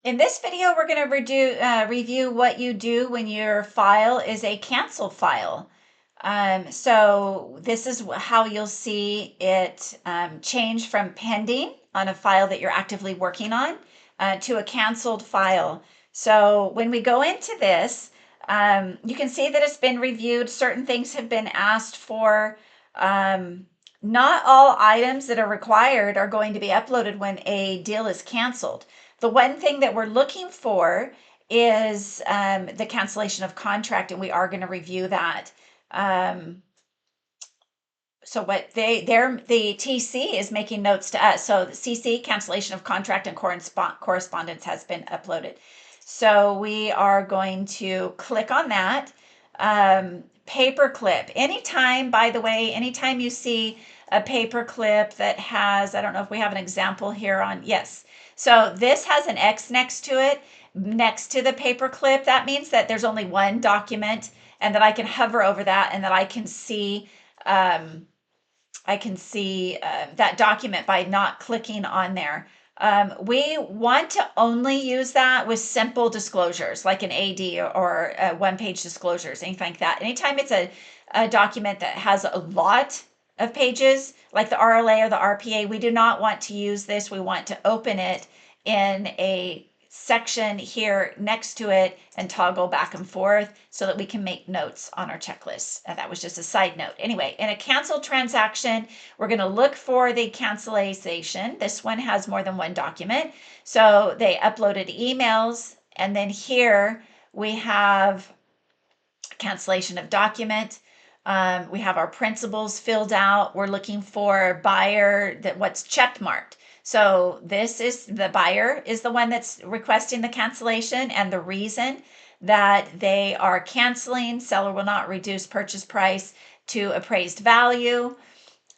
In this video, we're going to review what you do when your file is a cancel file. So this is how you'll see it change from pending on a file that you're actively working on to a canceled file. So when we go into this, you can see that it's been reviewed. Certain things have been asked for. Not all items that are required are going to be uploaded when a deal is canceled. The one thing that we're looking for is the cancellation of contract, and we are going to review that. So what the TC is making notes to us. So the CC, cancellation of contract and correspondence, has been uploaded. So we are going to click on that. Paperclip. Anytime, by the way, anytime you see a paperclip that has, I don't know if we have an example here on, yes. So this has an X next to it, next to the paperclip. That means that there's only one document and that I can hover over that and that I can see that document by not clicking on there. We want to only use that with simple disclosures like an AD or one-page disclosures, anything like that. Anytime it's a document that has a lot of pages, like the RLA or the RPA, we do not want to use this. We want to open it in a section here next to it and toggle back and forth so that we can make notes on our checklist. And that was just a side note. Anyway, in a canceled transaction, we're going to look for the cancellation. This one has more than one document. So they uploaded emails, and then here we have cancellation of document. We have our principals filled out. We're looking for buyer, that what's check marked. So this is the buyer is the one that's requesting the cancellation, and the reason that they are canceling, seller will not reduce purchase price to appraised value.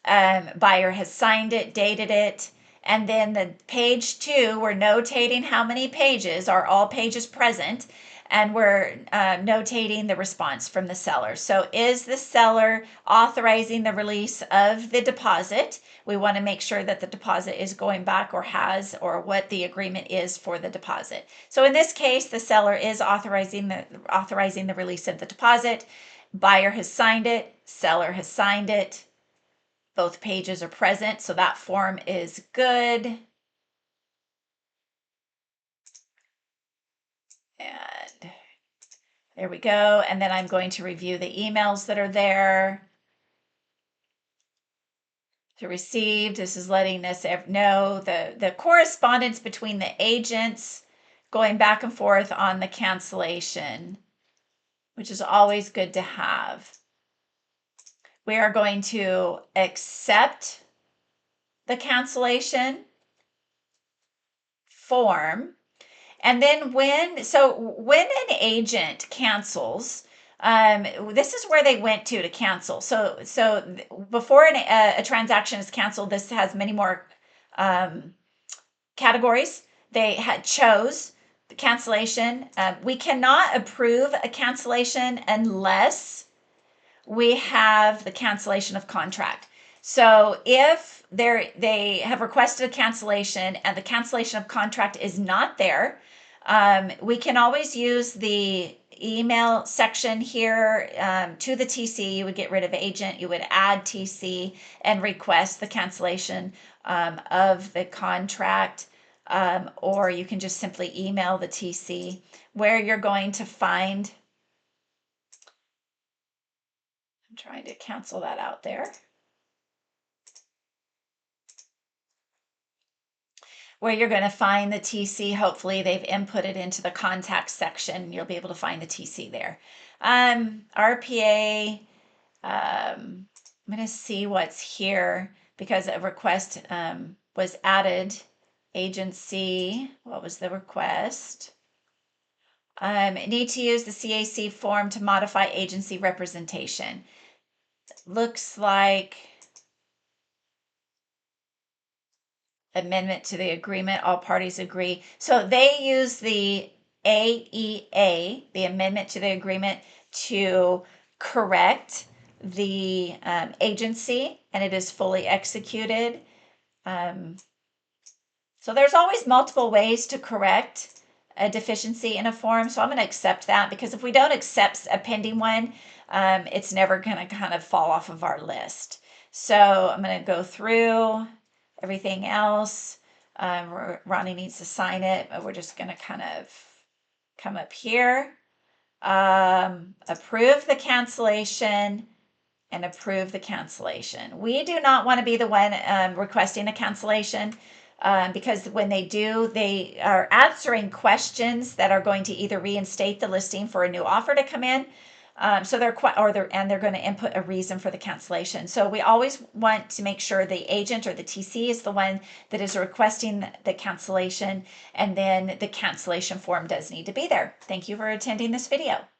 Buyer has signed it, dated it. And then the page 2, we're notating how many pages, are all pages present, and we're notating the response from the seller. So is the seller authorizing the release of the deposit? We want to make sure that the deposit is going back, or or what the agreement is for the deposit. So in this case, the seller is authorizing the release of the deposit. Buyer has signed it, seller has signed it. Both pages are present, so that form is good. And there we go. And then I'm going to review the emails that are there. To received, this is letting us know the correspondence between the agents going back and forth on the cancellation, which is always good to have. We are going to accept the cancellation form. And then when an agent cancels, this is where they went to cancel. So before a transaction is canceled, this has many more categories. They chose the cancellation. We cannot approve a cancellation unless we have the cancellation of contract. So if they have requested a cancellation and the cancellation of contract is not there, we can always use the email section here to the TC. You would get rid of agent, you would add TC and request the cancellation of the contract, or you can just simply email the TC where you're going to find. I'm trying to cancel that out there. Where you're going to find the TC. Hopefully they've inputted into the contact section. You'll be able to find the TC there. RPA, I'm going to see what's here because a request was added. Agency, what was the request? Need to use the CAC form to modify agency representation. Looks like amendment to the agreement, all parties agree. So they use the AEA, the amendment to the agreement, to correct the agency, and it is fully executed. So there's always multiple ways to correct a deficiency in a form. So I'm going to accept that, because if we don't accept a pending one, it's never going to kind of fall off of our list. So I'm going to go through everything else. Ronnie needs to sign it, but we're just going to kind of come up here, approve the cancellation, and approve the cancellation. We do not want to be the one requesting a cancellation, because when they do, they are answering questions that are going to either reinstate the listing for a new offer to come in. So they're going to input a reason for the cancellation. So we always want to make sure the agent or the TC is the one that is requesting the cancellation, and then the cancellation form does need to be there. Thank you for attending this video.